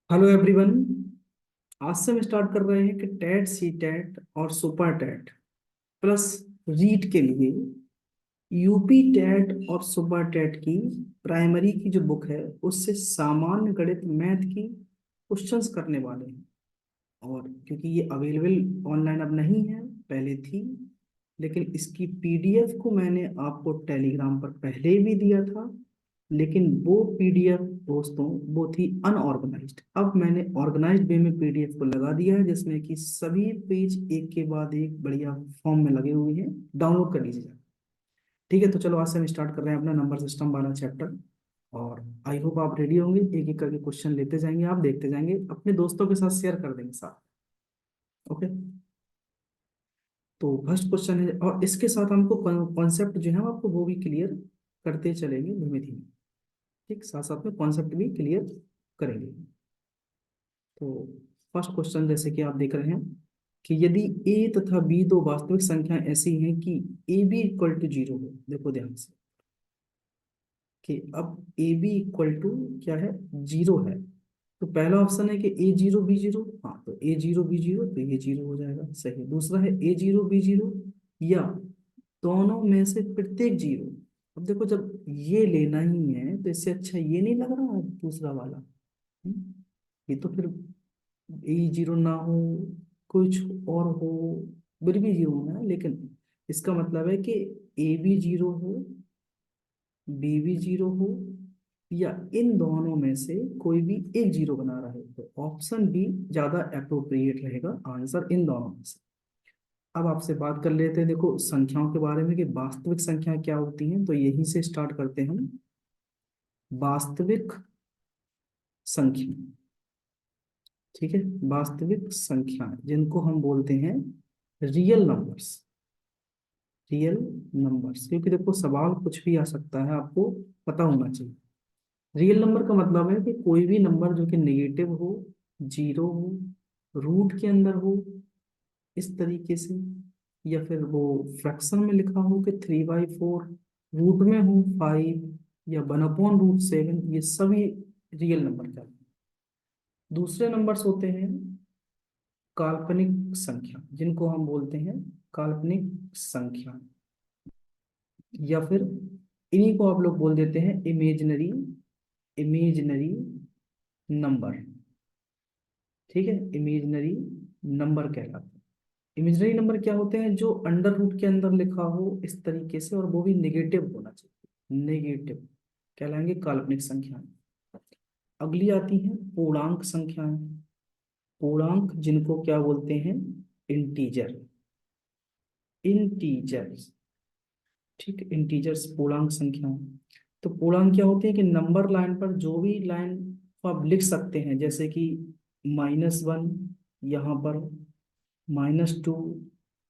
Hello everyone. आज से हम स्टार्ट कर रहे हैं कि टेट सी टेट और सुपर टेट प्लस रीट के लिए यूपी टेट और सुपर टेट की प्राइमरी की जो बुक है उससे सामान्य गणित मैथ की क्वेश्चंस करने वाले हैं। और क्योंकि ये अवेलेबल ऑनलाइन अब नहीं है, पहले थी, लेकिन इसकी पीडीएफ को मैंने आपको टेलीग्राम पर पहले भी दिया था। लेकिन वो पीडीएफ दोस्तों वो थी अनऑर्गेनाइज्ड। अब मैंने ऑर्गेनाइज्ड वे में पीडीएफ को लगा दिया है, जिसमें कि सभी पेज एक के बाद एक बढ़िया फॉर्म में लगे हुए हैं। डाउनलोड कर लीजिए। ठीक है, तो चलो आज से हम स्टार्ट कर रहे हैं अपना नंबर सिस्टम वाला चैप्टर। और आई होप आप रेडी होंगे। एक एक करके क्वेश्चन लेते जाएंगे, आप देखते जाएंगे, अपने दोस्तों के साथ शेयर कर देंगे साथ। ओके, तो फर्स्ट क्वेश्चन है, और इसके साथ हमको कॉन्सेप्ट जो है आपको वो भी क्लियर करते चलेंगे धीमे धीमे। ठीक, साथ साथ में कॉन्सेप्ट भी क्लियर करेंगे। तो फर्स्ट क्वेश्चन जैसे कि आप देख रहे हैं कि यदि ए तथा बी दो वास्तविक संख्याएं ऐसी हैं कि A B equal to zero हो। देखो ध्यान से कि अब ए बी इक्वल टू क्या है, जीरो है। तो पहला ऑप्शन है कि ए जीरो बी जीरो, हाँ तो ए जीरो बी जीरो, तो ये जीरो हो जाएगा, सही। दूसरा है ए जीरो बी जीरो या दोनों में से प्रत्येक जीरो। अब देखो जब ये लेना ही है तो इससे अच्छा ये नहीं लग रहा दूसरा वाला। ये तो फिर ए जीरो ना हो, कुछ और हो, फिर भी जीरो होना है। लेकिन इसका मतलब है कि ए भी जीरो हो, बी भी जीरो हो, या इन दोनों में से कोई भी एक जीरो बना रहे, तो ऑप्शन बी ज्यादा अप्रोप्रिएट रहेगा, आंसर इन दोनों में से। अब आपसे बात कर लेते हैं देखो संख्याओं के बारे में कि वास्तविक संख्या क्या होती हैं, तो यहीं से स्टार्ट करते हैं हम। वास्तविक संख्या, ठीक है, वास्तविक संख्याएं जिनको हम बोलते हैं रियल नंबर्स। रियल नंबर्स, क्योंकि देखो सवाल कुछ भी आ सकता है, आपको पता होना चाहिए। रियल नंबर का मतलब है कि कोई भी नंबर जो कि नेगेटिव हो, जीरो हो, रूट के अंदर हो, इस तरीके से, या फिर वो फ्रैक्शन में लिखा हो कि 3/4, रूट में हो 5 या 1/√7, ये सभी रियल नंबर कहलाते हैं। दूसरे नंबर्स होते हैं काल्पनिक संख्या, जिनको हम बोलते हैं काल्पनिक संख्या, या फिर इन्हीं को आप लोग बोल देते हैं इमेजिनरी, इमेजिनरी नंबर। ठीक है, इमेजिनरी नंबर कहलाते हैं। इमेजिनरी नंबर क्या होते हैं, जो अंडर रूट के अंदर लिखा हो इस तरीके से, और वो भी नेगेटिव होना चाहिए, नेगेटिव कहलाएंगे काल्पनिक संख्याएं। अगली आती हैं पूर्णांक संख्याएं। पूर्णांक जिनको क्या बोलते हैं, इंटीजर, इंटीजर्स। ठीक, इंटीजर्स पूर्णांक संख्याएं। तो पूर्णांक क्या होते हैं कि नंबर लाइन पर जो भी लाइन को आप लिख सकते हैं, जैसे कि -1, यहाँ पर -2,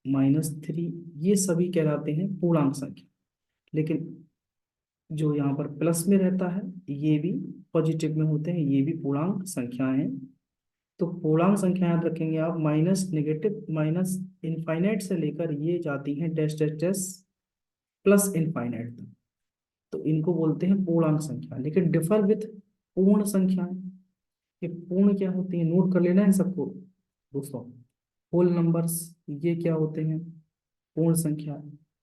-3, ये सभी कहलाते हैं पूर्णांक संख्या। लेकिन जो यहाँ पर प्लस में रहता है ये भी पॉजिटिव में होते हैं, ये भी पूर्णांक संख्याएं हैं। तो पूर्णांक संख्या याद रखेंगे आप, माइनस, नेगेटिव, माइनस इनफाइनाइट से लेकर ये जाती हैं dash dash dash plus infinite तक। तो इनको बोलते हैं पूर्णांक संख्या। लेकिन डिफर विथ पूर्ण संख्याएं। ये पूर्ण क्या होती है, नोट कर लेना है सबको दोस्तों। होल नंबर्स, ये क्या होते हैं, पूर्ण संख्या।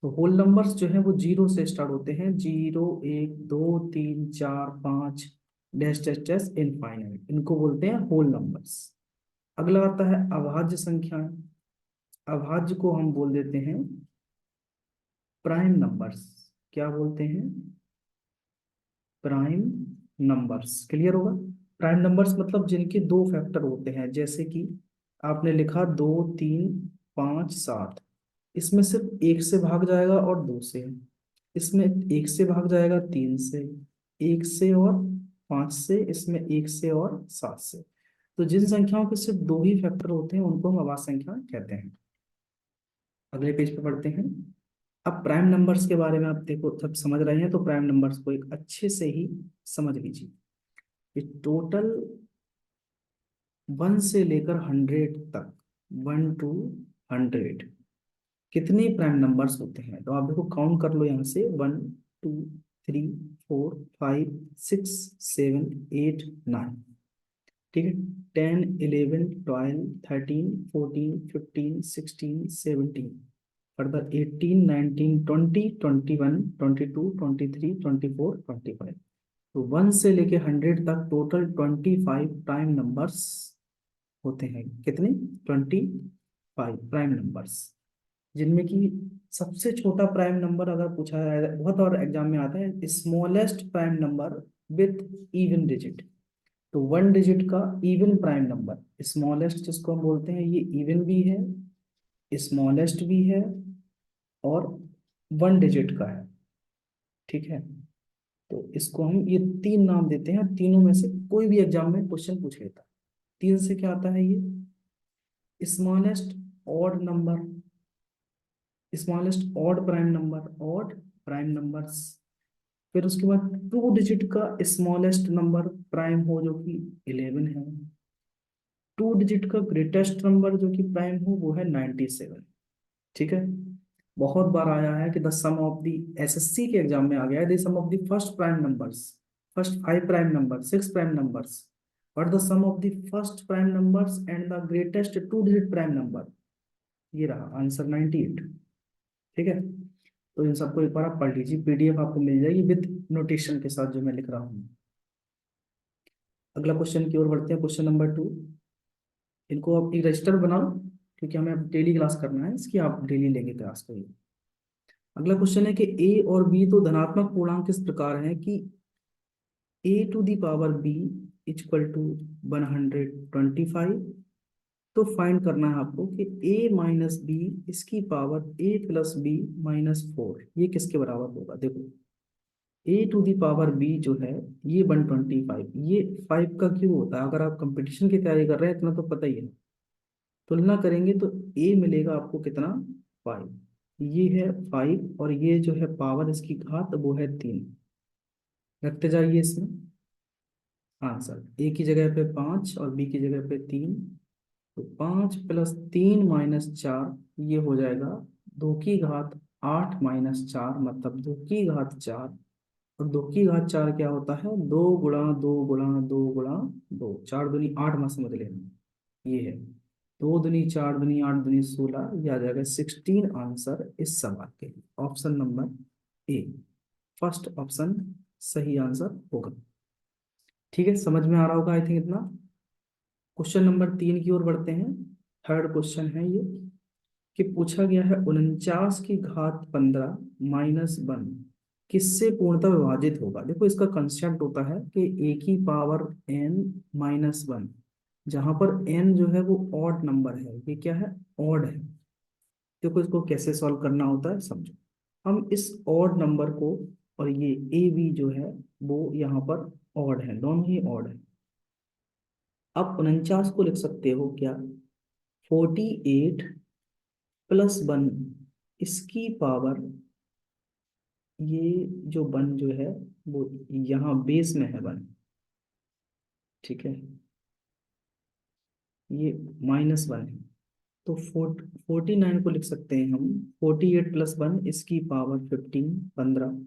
तो होल नंबर्स जो है वो जीरो से स्टार्ट होते हैं, 0 1 2 3 4 5 डैश डैश डैश इनफाइनाइट, इनको बोलते हैं होल नंबर्स। अगला आता है अभाज्य संख्याएं। अभाज्य को हम बोल देते हैं प्राइम नंबर्स। क्या बोलते हैं, प्राइम नंबर्स। क्लियर होगा। प्राइम नंबर्स मतलब जिनके दो फैक्टर होते हैं, जैसे कि आपने लिखा 2 3 5 7, इसमें सिर्फ एक से भाग जाएगा और दो से, इसमें एक से भाग जाएगा तीन से, एक से और पांच से, इसमें एक से और सात से। तो जिन संख्याओं के सिर्फ दो ही फैक्टर होते हैं उनको हम अभाज्य संख्या कहते हैं। अगले पेज पे पढ़ते हैं। अब प्राइम नंबर्स के बारे में आप देखो, जब समझ रहे हैं तो प्राइम नंबर्स को एक अच्छे से ही समझ लीजिए। ये टोटल 1 से लेकर 100 तक, 1 to 100 कितने प्राइम नंबर्स होते हैं, तो आप देखो काउंट कर लो यहाँ से, 1 2 3 4 5 6 7 8 9। ठीक है, 10, 11, 12, 13, 14, 15, 16, 17, फर्दर 18, 19, 20, 21, 22, 23, 24, 25। तो 1 से लेके 100 तक टोटल 25 प्राइम नंबर्स होते हैं। कितने? 25 प्राइम नंबर्स, जिनमें कि सबसे छोटा प्राइम नंबर अगर पूछा जाए, बहुत और एग्जाम में आता है, smallest prime number with even digit. तो 1 डिजिट का इवन प्राइम नंबर स्मॉलेस्ट जिसको हम बोलते हैं, ये इवन भी है, स्मॉलेस्ट भी है, और 1 डिजिट का है। ठीक है, तो इसको हम ये 3 नाम देते हैं। तीनों में से कोई भी एग्जाम में क्वेश्चन पूछ लेता है। 3 से क्या आता है? ये smallest odd number, smallest odd prime number, odd prime numbers. फिर उसके बाद 2 डिजिट का स्मॉलेस्ट नंबर प्राइम हो जो कि 11 है। 2 डिजिट का ग्रेटेस्ट नंबर जो कि प्राइम हो वो है 97। ठीक है, बहुत बार आया है कि the sum of the, SSC के एग्जाम में आ गया है, the sum of the first prime numbers, first 5 prime number, 6 prime numbers, और the sum of the first prime numbers and the greatest 2 digit prime number. ये रहा answer 98। ठीक है, तो इन सबको एक बार आप पढ़ लीजिए, पीडीएफ आपको मिल जाएगी विद नोटेशन के साथ जो मैं लिख रहा हूँ। अगला क्वेश्चन की ओर बढ़ते हैं, क्वेश्चन नंबर 2। इनको आप एक रजिस्टर बनाओ, क्योंकि हमें अब डेली क्लास करना है इसकी, आप डेली लेंगे क्लास को। अगला क्वेश्चन है कि ए और बी तो धनात्मक पूर्णांक किस प्रकार हैं कि A to the power B equal to 125। तो फाइंड करना है आपको कि ए माइनस बी इसकी power A plus B minus 4 ये किसके बराबर होगा। देखो, A to the power B जो है ये 125, ये 5 का क्यूब होता है। अगर आप कंपटीशन की तैयारी कर रहे हैं इतना तो पता ही है, तुलना करेंगे तो ए मिलेगा आपको कितना? 5। ये है 5, और ये जो है पावर इसकी घात वो है 3। रखते जाइए इसमें आंसर, ए की जगह पे 5 और बी की जगह पे 3। तो 5 + 3 - 4 ये हो जाएगा 2 की घात 8 - 4, मतलब 2 की घात 4। और 2 की घात 4 क्या होता है? 2 × 2 × 2 × 2, 4 दूनी 8 में समझ लेना। ये है 2 दूनी 4 दूनी 8 दूनी 16, यह आ जाएगा 16 आंसर इस सवाल के लिए। Option number A, first option सही आंसर होगा। ठीक है, समझ में आ रहा होगा आई थिंक इतना। क्वेश्चन नंबर 3 की ओर बढ़ते हैं। थर्ड क्वेश्चन है ये, कि पूछा गया है 49 की घात 15 -1 किससे पूर्णतः विभाजित होगा। देखो, इसका कंसेप्ट होता है कि ए की पावर n -1, जहां पर n जो है वो ऑड नंबर है, ये क्या है? ऑड है। देखो, इसको कैसे सॉल्व करना होता है समझो। हम इस ऑड नंबर को, और ये ए बी जो है वो यहाँ पर ऑड है, दोनों ही ऑड है। आप 49 को लिख सकते हो क्या? 48 + 1 इसकी पावर, ये जो 1 जो है वो यहाँ बेस में है 1। ठीक है, ये -1 है। तो 49 को लिख सकते हैं हम 48 + 1 इसकी पावर 15,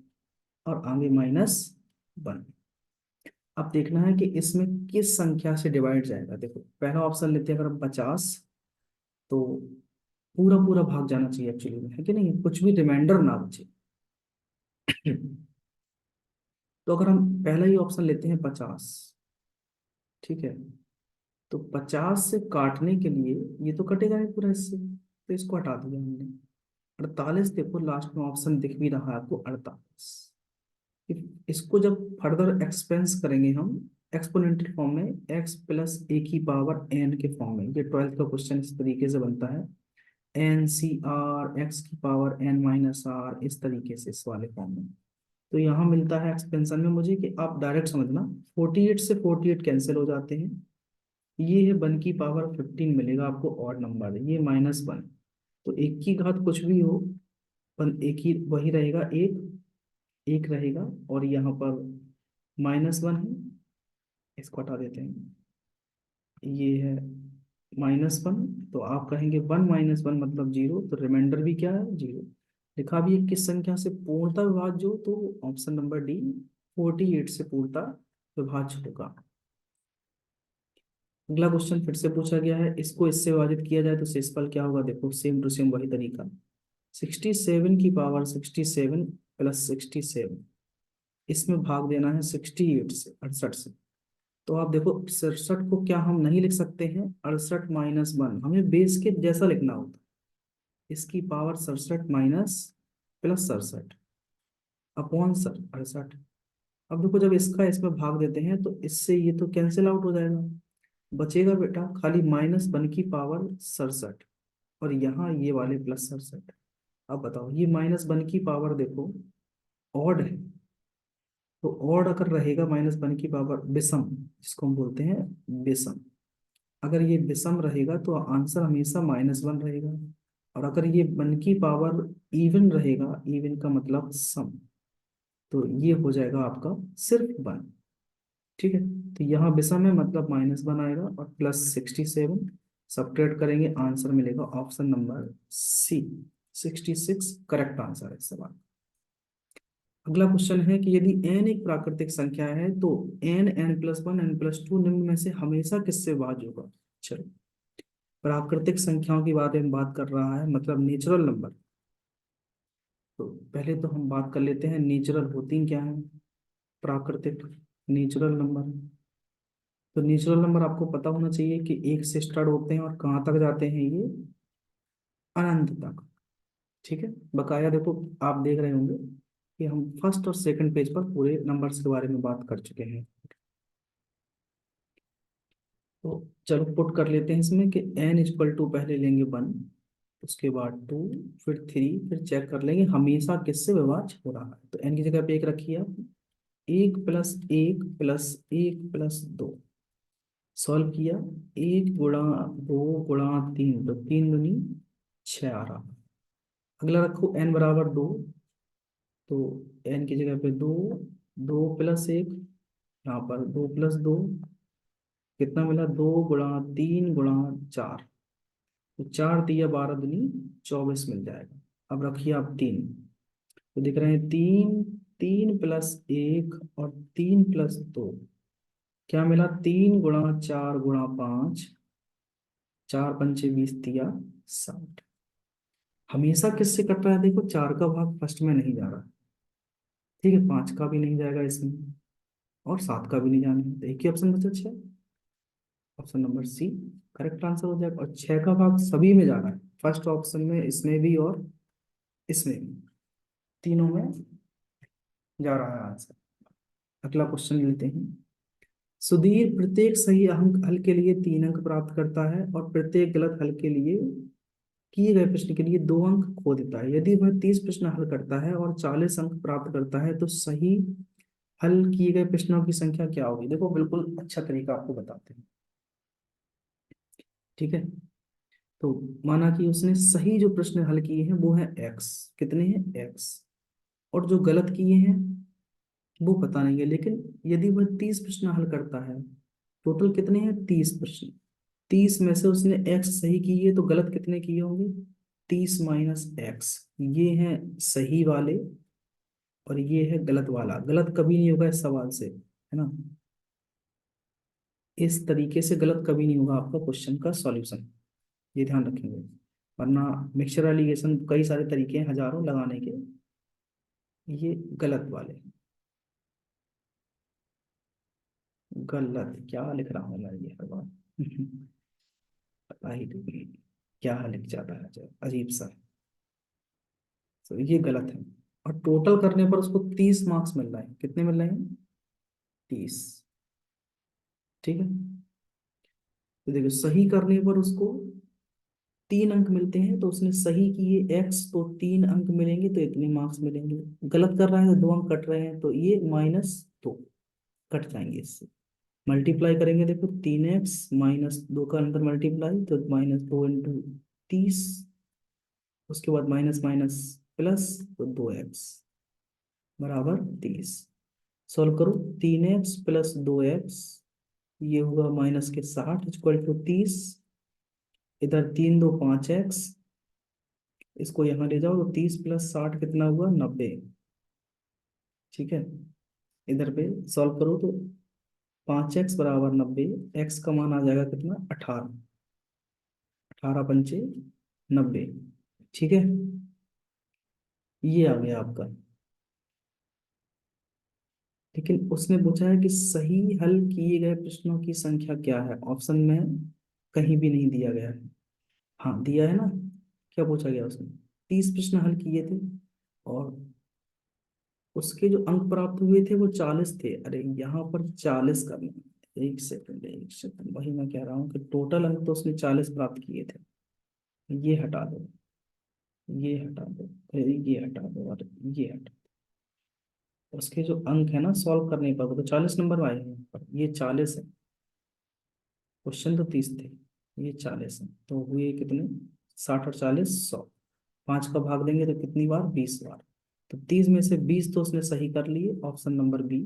और आगे -1। अब देखना है कि इसमें किस संख्या से डिवाइड जाएगा। देखो, पहला ऑप्शन लेते हैं अगर हम 50, तो पूरा पूरा भाग जाना चाहिए एक्चुअली में, है कि नहीं? कुछ भी रिमाइंडर ना बचे। तो अगर हम पहला ही ऑप्शन लेते हैं 50, ठीक है, तो 50 से काटने के लिए ये तो कटेगा नहीं पूरा इससे, तो इसको हटा दिया हमने। 48, देखो लास्ट में ऑप्शन दिख भी रहा है आपको 48। इसको जब फर्दर एक्सपेंस करेंगे हम एक्सपोनेंशियल फॉर्म में, x + a की पावर n के फॉर्म में, ये 12th का क्वेश्चन इस तरीके से बनता है, NCR x⁻n - r, इस तरीके से इस वाले फॉर्म में। तो यहाँ मिलता है एक्सपेंशन में मुझे कि आप डायरेक्ट समझना, 48 से 48 कैंसिल हो जाते हैं। ये है 1 की पावर 15 मिलेगा आपको, ऑड नंबर है ये -1। तो 1 की घात कुछ भी हो, पर एक ही वही रहेगा, एक एक रहेगा, और यहाँ पर -1 है, इसको हटा देते हैं। ये है -1, तो आप कहेंगे 1 - 1 मतलब 0, तो रिमाइंडर भी क्या है? 0। लिखा भी है किस संख्या से पूर्णतः विभाज्य हो, तो ऑप्शन नंबर डी, 48 से पूर्णतः विभाज्य होगा। अगला क्वेश्चन फिर से पूछा गया है, इसको इससे विभाजित किया जाए तो शेषफल क्या होगा। देखो सेम टू सेम वही तरीका, 67 की पावर 67 प्लस 67, इसमें भाग देना है 68 से, 68 से। तो आप देखो 67 को क्या हम नहीं लिख सकते हैं, 68 - 1, हमें बेस के जैसा लिखना होता है। इसकी पावर 67 माइनस प्लस 67 अपॉन 68। अब देखो जब इसका इसमें भाग देते हैं तो इससे ये तो कैंसिल आउट हो जाएगा, बचेगा बेटा खाली -1 की पावर 67, और यहाँ ये वाले +67। अब बताओ ये -1 की पावर देखो ऑड है, तो ऑड अगर रहेगा -1 की पावर विषम, जिसको हम बोलते हैं विषम, अगर ये विषम रहेगा तो आंसर हमेशा -1 रहेगा। और अगर ये 1 की पावर इवन रहेगा, इवन का मतलब सम, तो ये हो जाएगा आपका सिर्फ 1। ठीक है, तो यहाँ विषम है मतलब -1 आएगा, और +67 सब्ट्रैक्ट करेंगे, आंसर मिलेगा option number C, 66 correct answer है सवाल। अगला क्वेश्चन है कि यदि n एक प्राकृतिक संख्या है तो n, n+1, n+2 निम्न में से हमेशा किससे भाज्य होगा। चलो, प्राकृतिक संख्याओं की बात में बात कर रहा है, मतलब नेचुरल नंबर। तो पहले तो हम बात कर लेते हैं नेचुरल होती क्या है, प्राकृतिक नेचुरल नंबर। तो नेचुरल नंबर आपको पता होना चाहिए कि 1 से स्टार्ट होते हैं और कहाँ तक जाते हैं ये, अनंत तक। ठीक है, बकाया देखो आप देख रहे होंगे कि हम फर्स्ट और सेकंड पेज पर पूरे नंबर्स के बारे में बात कर चुके हैं। तो चलो पुट कर लेते हैं इसमें कि n = पहले लेंगे 1, उसके बाद 2, फिर 3, फिर चेक कर लेंगे हमेशा किससे विभाज्य हो रहा है। तो n की जगह पे 1 रखिए आप, 1 + 1 + 1 + 2 सॉल्व किया, 1 × 2 × 3, तो 3 × 2 = 6 आ रहा। अगला रखो n = 2, तो n की जगह पे 2, 2 + 1, यहाँ पर 2 + 2 कितना मिला, 2 × 3 × 4, तो 4 × 3 = 12, 24 मिल जाएगा। अब रखिए आप 3, तो दिख रहे हैं 3, 3 + 1 और 3 + 2, क्या मिला, 3 × 4 × 5, 4×5 = 20, 60। हमेशा किससे कट रहा है, देखो 4 का भाग फर्स्ट में नहीं जा रहा। ठीक है, 5 का भी नहीं जाएगा इसमें, और 7 का भी नहीं जाना है, तो एक ही ऑप्शन बचा 6, option number C correct answer हो जाएगा। और 6 का भाग सभी में जा रहा है, फर्स्ट ऑप्शन में, इसमें भी और इसमें भी, तीनों में जा रहा है आंसर। अगला क्वेश्चन लेते हैं, सुधीर प्रत्येक सही अंक हल के लिए 3 अंक प्राप्त करता है और प्रत्येक गलत हल के लिए, किए गए प्रश्न के लिए 2 अंक खो देता है। यदि वह 30 प्रश्न हल करता है और 40 अंक प्राप्त करता है तो सही हल किए गए प्रश्नों की संख्या क्या होगी। देखो बिल्कुल अच्छा तरीका आपको बताते हैं। ठीक है, तो माना कि उसने सही जो प्रश्न हल किए हैं वो है x, कितने हैं x, और जो गलत किए हैं वो पता नहीं है, लेकिन यदि वह 30 प्रश्न हल करता है, टोटल कितने हैं 30 प्रश्न, 30 में से उसने x सही किए है तो गलत कितने किए होंगे, 30 - x, ये हैं सही वाले और ये है गलत वाला। गलत कभी नहीं होगा इस सवाल से, है ना, इस तरीके से गलत कभी नहीं होगा आपका क्वेश्चन का सॉल्यूशन, ये ध्यान रखेंगे। वरना मिक्सचर एलिगेशन कई सारे तरीके हैं हजारों लगाने के, ये गलत वाले। गलत क्या लिख रहा हूँ मैं ये हर बार पता ही नहीं क्या लिख जाता है, जो अजीब सा। तो ये गलत है, और टोटल करने पर उसको 30 मार्क्स मिल रहे हैं, कितने मिल रहे हैं, 30। ठीक है, तो देखो सही करने पर उसको 3 अंक मिलते हैं, तो उसने सही किए x, तो 3 अंक मिलेंगे, तो इतने मार्क्स मिलेंगे। गलत कर रहा है तो 2 अंक कट रहे हैं, तो ये -2 कट जाएंगे इससे। मल्टीप्लाई करेंगे, देखो 3x -2 का अंदर मल्टीप्लाई, तो -2 × 30, उसके बाद माइनस माइनस प्लस, तो 2x = 30। सॉल्व करो, 3x + 2x, ये हुआ -60 = 30, इधर 3 × 2 = 5x, इसको यहाँ ले जाओ तो 30 + 60 कितना हुआ, 90। ठीक है, इधर पे सॉल्व करो तो 5x बराबर 90, x का मान आ जाएगा कितना, 18, 18 पंचे 90। ठीक है, ये आ गया आपका। लेकिन उसने पूछा है कि सही हल किए गए प्रश्नों की संख्या क्या है, ऑप्शन में कहीं भी नहीं दिया गया है। हाँ दिया है ना, क्या पूछा गया उसने, 30 प्रश्न हल किए थे और उसके जो अंक प्राप्त हुए थे वो 40 थे। अरे यहाँ पर 40 करना है। एक सेकंड, एक सेकंड, वही मैं कह रहा हूँ कि टोटल अंक तो उसने 40 प्राप्त किए थे। ये हटा दो, ये हटा दो, ये हटा दो और ये हटा दो। उसके जो अंक है ना सॉल्व करने पर वो तो 40 नंबर आए हैं यहाँ पर, ये 40 है। क्वेश्चन तो 30 थे, ये 40 है, तो हुए कितने, 60 और 40, 100। 5 का भाग देंगे तो कितनी बार, 20 बार। तो 30 में से 20 तो उसने सही कर लिए, ऑप्शन नंबर बी।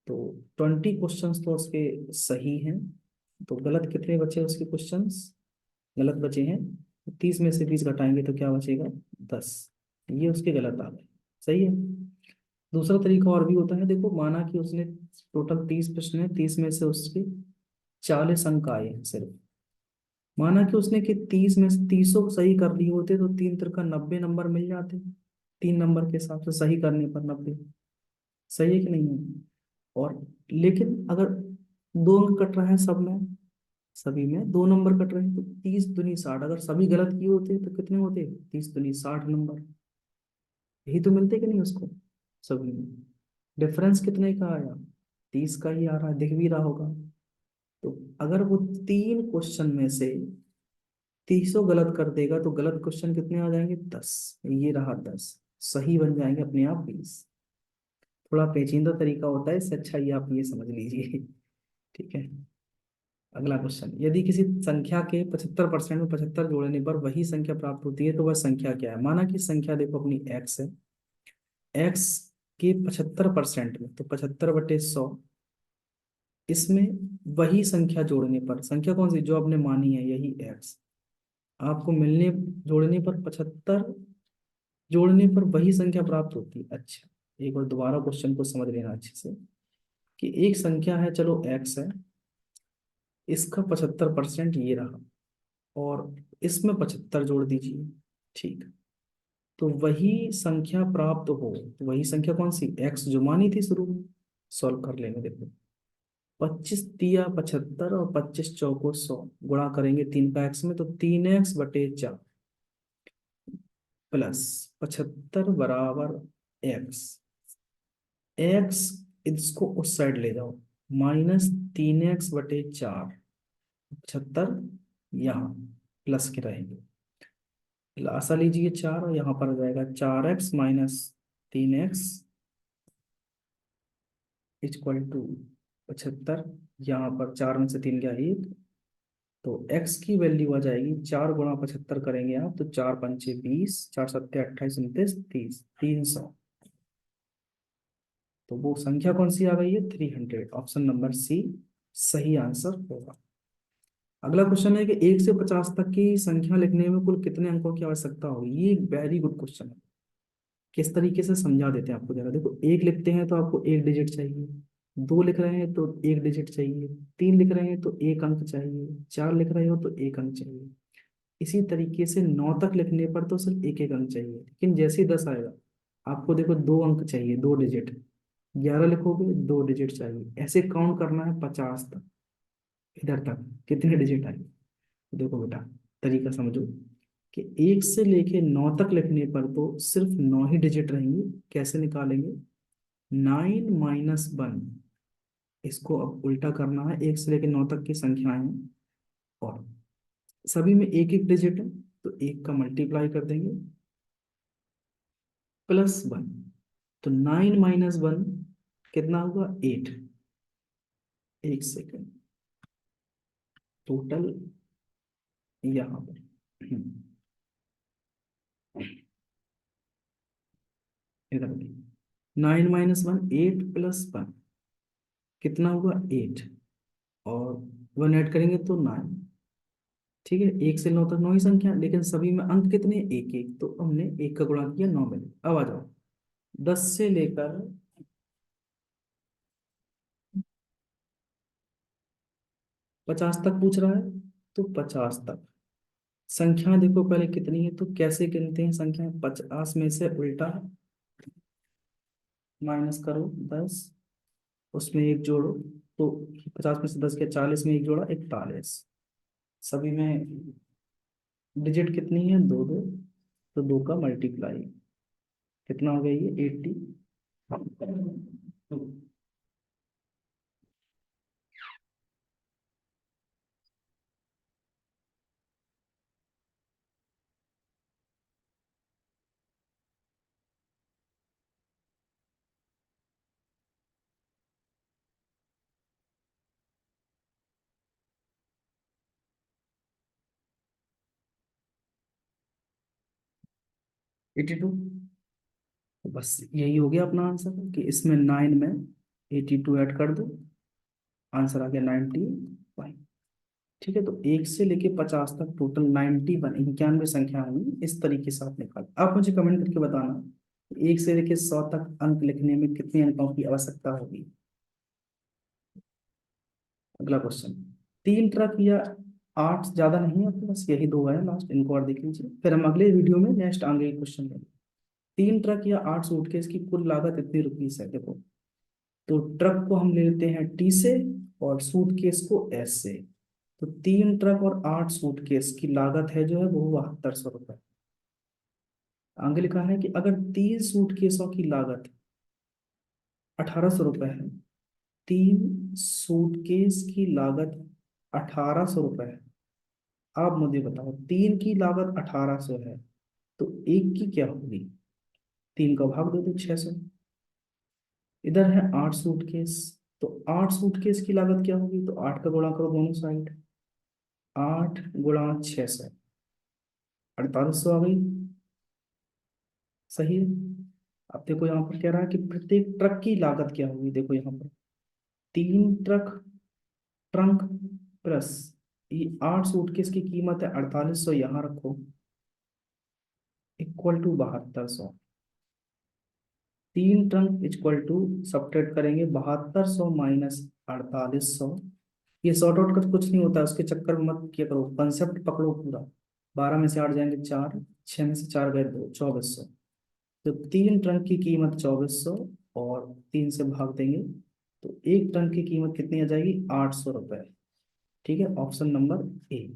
तो 20 क्वेश्चंस तो उसके सही हैं। तो गलत कितने बचे उसके क्वेश्चंस, गलत बचे हैं। 30 में से 20 घटाएंगे तो क्या बचेगा, 10। ये उसके गलत आ गए। सही है। दूसरा तरीका और भी होता है, देखो माना कि उसने टोटल 30 प्रश्न है, 30 में से उसके 40 अंक आए हैं सिर्फ। माना कि उसने कि 30 में से 30 सही कर लिए होते तो 3 3 का 90 नंबर मिल जाते। 3 नंबर के हिसाब से सही करने पर 90। सही है कि नहीं है। और लेकिन अगर 2 अंक कट रहा है सब में, सभी में 2 नंबर कट रहे हैं, तो 30 दूनी 60, अगर सभी गलत किए होते तो कितने होते, 30 दूनी 60 नंबर। यही तो मिलते कि नहीं उसको सभी में। डिफरेंस कितने का आया, 30 का ही आ रहा है, दिख भी रहा होगा। तो अगर वो 3 क्वेश्चन में से 30 गलत कर देगा तो गलत क्वेश्चन कितने आ जाएंगे, 10। ये रहा 10, सही बन जाएंगे अपने आप 20। थोड़ा पेचीदा तरीका होता है, इससे अच्छा ये आप ये समझ लीजिए। ठीक है। अगला क्वेश्चन, यदि किसी संख्या के 75% में 75 जोड़ने पर वही संख्या प्राप्त होती है तो वह संख्या क्या है। माना कि संख्या देखो अपनी x है, x के 75% में, तो 75/100, इसमें वही संख्या जोड़ने पर, संख्या कौन सी जो आपने मानी है यही x, आपको मिलने, जोड़ने पर 75, जोड़ने पर वही संख्या प्राप्त होती है। अच्छा, एक बार दोबारा क्वेश्चन को समझ लेना अच्छे से, कि एक संख्या है, चलो x है, इसका 75% ये रहा, और इसमें 75 जोड़ दीजिए। ठीक, तो वही संख्या प्राप्त हो, तो वही संख्या कौन सी, x जो मानी थी शुरू में। सॉल्व कर लेंगे, देखो 25 तिया 75 और 25 चौको 100, गुणा करेंगे 3 का x में, तो 3x/4 प्लस 75 बराबर x। इसको उस साइड ले जाओ, -3x/4, 75 यहाँ प्लस के रहेंगे, लासा लीजिए 4 और यहाँ पर आ जाएगा 4x minus 3x equal to 75। यहाँ पर 4 में से 3 गया 1, तो x की वैल्यू आ जाएगी 4 × 75 करेंगे आप, तो 4 × 5 = 20, 4 × 7 = 28, 29, 30, 300। तो वो संख्या कौन सी आ गई है, 300। ऑप्शन नंबर सी सही आंसर होगा। अगला क्वेश्चन है कि 1 से 50 तक की संख्या लिखने में कुल कितने अंकों की आवश्यकता होगी। ये एक वेरी गुड क्वेश्चन है। किस तरीके से समझा देते हैं आपको जरा देखो, 1 लिखते हैं तो आपको 1 डिजिट चाहिए, 2 लिख रहे हैं तो 1 डिजिट चाहिए, 3 लिख रहे हैं तो 1 अंक चाहिए, 4 लिख रहे हो तो 1 अंक चाहिए। इसी तरीके से 9 तक लिखने पर तो सिर्फ 1 1 अंक चाहिए, लेकिन जैसे ही 10 आएगा आपको देखो 2 अंक चाहिए, 2 डिजिट। 11 लिखोगे 2 डिजिट चाहिए, ऐसे काउंट करना है 50 तक, इधर तक कितने डिजिट आए। देखो बेटा, तरीका समझो, कि 1 से लेके 9 तक लिखने पर तो सिर्फ 9 ही डिजिट रहेंगे। कैसे निकालेंगे, 9 - 1, इसको अब उल्टा करना है, 1 से लेके 9 तक की संख्याएं हैं और सभी में 1 1 डिजिट है, तो 1 का मल्टीप्लाई कर देंगे, +1। तो 9 - 1 कितना होगा, 8। एक सेकेंड, टोटल यहाँ पर इधर 9 - 1 8 + 1 कितना हुआ, 8, और 1 ऐड करेंगे तो 9। ठीक है, 1 से 9 तक 9 ही संख्या, लेकिन सभी में अंक कितने, 1 1, तो हमने 1 का गुणा किया 9 में। अब आ जाओ, 10 से लेकर 50 तक पूछ रहा है, तो 50 तक संख्या देखो पहले कितनी है, तो कैसे गिनते हैं संख्या, 50 में से उल्टा माइनस करो 10, उसमें एक जोड़ो, तो 50 में से 10 के 40 में एक जोड़ा 41, सभी में डिजिट कितनी है, दो दो, तो दो का मल्टीप्लाई कितना हो गया, ये 80। 82, तो बस यही हो गया अपना आंसर कि इसमें 9 में 82 ऐड कर दो, आंसर आ गया 91। ठीक है, तो 1 से लेके 50 तक टोटल 91 91 संख्या हुई, इस तरीके से आप निकाल। आप मुझे कमेंट करके बताना 1 से लेके 100 तक अंक लिखने में कितने अंकों की आवश्यकता होगी। अगला क्वेश्चन, 3 ट्रक या 8, ज्यादा नहीं है आपके पास, यही दो है लास्ट, इनको और देख लीजिए, फिर हम अगले वीडियो में नेक्स्ट आगे क्वेश्चन लेंगे। 3 ट्रक या 8 सूटकेस की कुल लागत इतनी रुपीस है, देखो। तो ट्रक को हम ले लेते हैं टी से, और सूटकेस को एस से। तो 3 ट्रक और 8 सूटकेस की लागत है जो है वो 7200 रुपये। आगे लिखा है कि अगर 3 सूटकेसों की लागत 1800 रुपये है, 3 सूटकेस की लागत 1800 रुपये है। आप मुझे बताओ, तीन की लागत 1800 है, तो एक की क्या होगी, 3 का भाग दे दो 600। इधर है 8 सूटकेस, तो 8 सूटकेस की लागत क्या होगी, तो 8 का गुणा करो दोनों साइड, 8 गुणा 600, 4800 आ गई। सही है। अब देखो यहाँ पर कह रहा है कि प्रत्येक ट्रक की लागत क्या होगी, देखो यहाँ पर 3 ट्रक ट्रंक प्लस ये 8 सूटकेस की कीमत है 4800, यहाँ रखो, equal to 7200। 3 trunk equal to, subtract करेंगे 7200 माइनस 4800। ये सॉर्ट आउट कर कुछ नहीं होता, उसके चक्कर में मत किया करो, कंसेप्ट पकड़ो पूरा। 12 में से 8 जाएंगे 4, 6 में से 4 गए 2, 2400। तो 3 ट्रंक की कीमत 2400, और 3 से भाग देंगे, तो एक ट्रंक की कीमत कितनी आ जाएगी, 800 रुपये। ठीक है, ऑप्शन नंबर ए,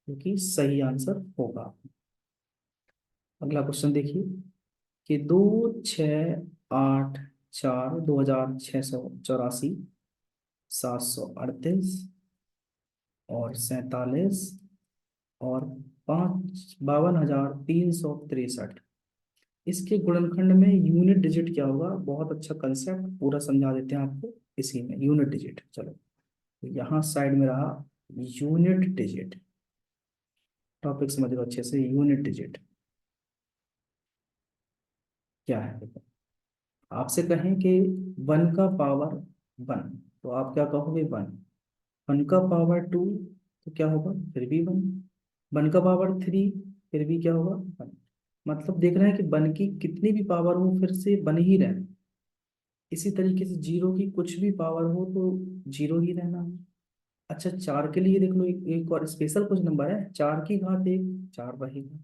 जो कि सही आंसर होगा। अगला क्वेश्चन देखिए कि 2 6 8 4 2684, 738 और 47, और 52,363, इसके गुणनखंड में यूनिट डिजिट क्या होगा, बहुत अच्छा कंसेप्ट, पूरा समझा देते हैं आपको इसी में, यूनिट डिजिट। चलो, तो यहाँ साइड में रहा यूनिट डिजिट, टॉपिक समझ लो अच्छे से, यूनिट डिजिट क्या है, देखो। आपसे कहें कि 1 का पावर 1, तो आप क्या कहोगे, 1। 1 का पावर 2, तो क्या होगा, फिर भी 1। 1 का पावर 3, फिर भी क्या होगा, 1। मतलब देख रहे हैं कि 1 की कितनी भी पावर हो फिर से 1 ही रहना। इसी तरीके से 0 की कुछ भी पावर हो तो 0 ही रहना है। अच्छा, 4 के लिए देख लो, एक और स्पेशल कुछ नंबर है, 4 की घात 1 4 रहेगा,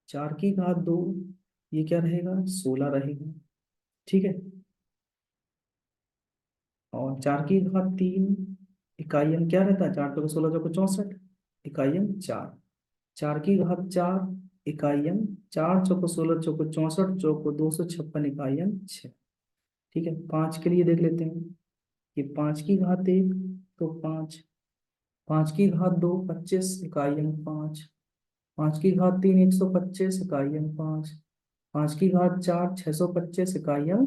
4 की घात 2 ये क्या रहेगा, 16 रहेगा। ठीक है, और 4 की घात 3 इकाइयन क्या रहता है, 4 चौको 16 चौको 64, इकाइयन 4। 4 की घात 4 इकाइयन 4 चौको 16 चौको 64 चौको 256 इकाइयन 6। ठीक है, 5 के लिए देख लेते हैं कि 5 की घात 1 तो 5, 5 की घात 2 25 इकाइयन 5, 5 की घात 3 125 इकाइयन 5, 5 की घात 4 625 इकाइयन,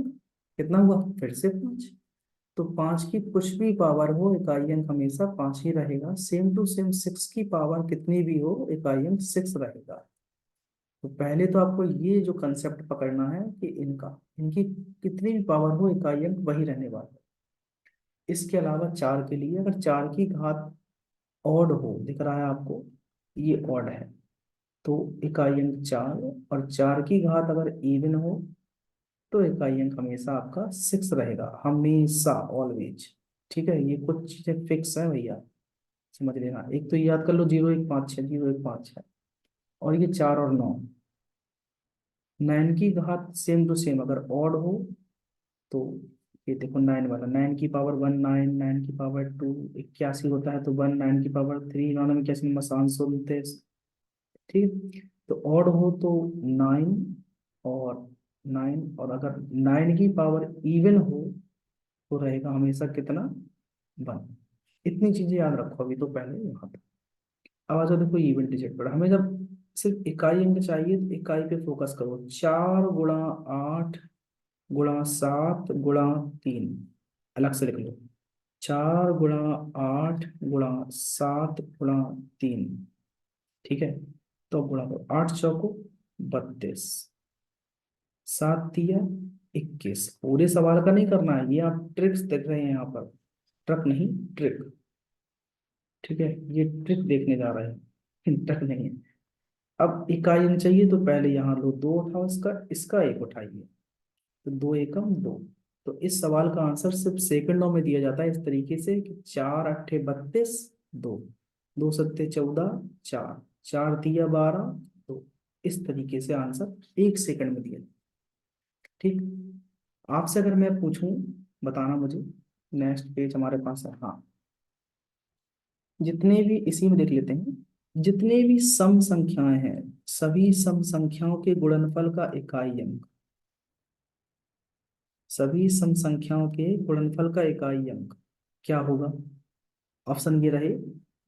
कितना हुआ, फिर से 5। तो 5 की कुछ भी पावर हो इकाई अंक हमेशा 5 ही रहेगा, सेम टू सेम 6 की पावर कितनी भी हो इकाई अंक 6 रहेगा। तो पहले तो आपको ये जो कंसेप्ट पकड़ना है कि इनकी कितनी भी पावर हो इकाई अंक वही रहने वाला है। इसके अलावा 4 के लिए अगर 4 की घात ऑड हो, दिख रहा है आपको, ये ऑड है, तो इकाई अंक 4, और 4 की घात अगर इवन हो तो इकाई अंक हमेशा आपका 6 रहेगा, हमेशा, ऑलवेज। ठीक है, ये कुछ चीजें फिक्स है भैया, समझ लेना। एक तो याद कर लो 0 1 5 6, 0 1 5 6, और ये 4 और 9। 9 की घात सेम टू सेम अगर ऑड हो तो ये देखो 9 वाला, 9 की पावर 1 9, 9 की पावर 2 81 होता है, तो 1 9 की पावर 3 इन्होंने में कैसे मसांसो मिलते हैं। ठीक, तो ऑड हो तो 9 और 9, और अगर 9 की पावर इवन हो तो रहेगा हमेशा कितना, 1। इतनी चीजें याद रखो अभी, तो पहले यहाँ तक। अब आ जाओ देखो इवन डिजिट पर, हमें जब सिर्फ इकाई अंक चाहिए तो इकाई पे फोकस करो। 4 गुणा 8 गुणा 7 गुणा 3, अलग से लिख लो। 4 गुणा 8 गुणा 7 गुणा 3, ठीक है। तो गुणा करो, 8 चौको 32, 7 तिया 21। पूरे सवाल का नहीं करना है, ये आप ट्रिक्स देख रहे हैं यहाँ पर, ट्रक नहीं ट्रिक, ठीक है। ये ट्रिक देखने जा रहे हैं, ट्रक नहीं है। अब इकाई अंक चाहिए तो पहले यहाँ लो, 2 उठाओ, इसका इसका 1 उठाइए, तो 2 एकम 2। तो इस सवाल का आंसर सिर्फ सेकंडों में दिया जाता है, इस तरीके से कि 4 8 32, 2 2 7 14, 4 4 तिया 12, तो इस तरीके से आंसर 1 सेकंड में दिया। ठीक, आपसे अगर मैं पूछूं, बताना मुझे। नेक्स्ट पेज हमारे पास है, हाँ। जितने भी, इसी में देख लेते हैं, जितने भी सम संख्याएं हैं सभी सम संख्याओं के गुणनफल का इकाई अंक, सभी सम संख्याओं के गुणनफल का इकाई अंक क्या होगा। ऑप्शन ये रहे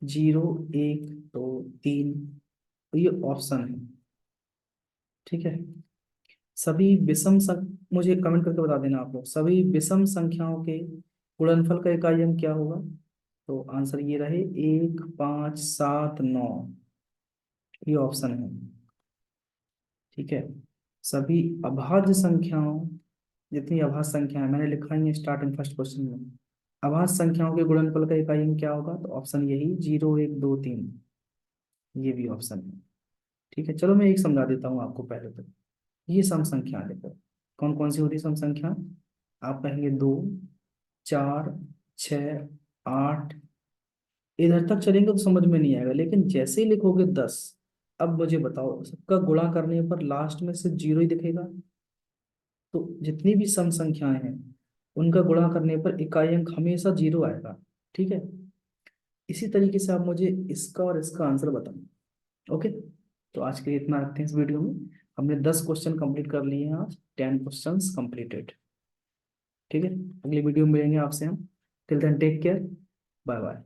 0 1 2 3, तो ये ऑप्शन है, ठीक है। सभी विषम मुझे कमेंट करके बता देना आप लोग, सभी विषम संख्याओं के गुणनफल का इकाई अंक क्या होगा। तो आंसर ये रहे 1 5 7 9, ये ऑप्शन है, ठीक है। सभी अभाज्य संख्याओं, जितनी अभाज्य संख्या है मैंने लिखा ही है स्टार्टिंग फर्स्ट क्वेश्चन में, अभाज्य संख्याओं के गुणनफल का इकाई अंक क्या होगा, तो ऑप्शन यही 0 1 2 3, ये भी ऑप्शन है, ठीक है। चलो मैं एक समझा देता हूँ आपको पहले तो। ये सम संख्या देखो कौन कौन सी होती है सम संख्या। आप कहेंगे 2 4 6 8, इधर तक चलेंगे तो समझ में नहीं आएगा, लेकिन जैसे ही लिखोगे 10, अब मुझे बताओ सबका गुणा करने पर लास्ट में सिर्फ 0 ही दिखेगा। तो जितनी भी सम संख्याएं हैं उनका गुणा करने पर इकाई अंक हमेशा 0 आएगा, ठीक है। इसी तरीके से आप मुझे इसका और इसका आंसर बताना। ओके, तो आज के लिए इतना रखते हैं इस वीडियो में। हमने 10 क्वेश्चन कंप्लीट कर लिए हैं आज, 10 क्वेश्चंस कंप्लीटेड, ठीक है। अगली वीडियो में मिलेंगे आपसे हम। Till then take care, bye bye.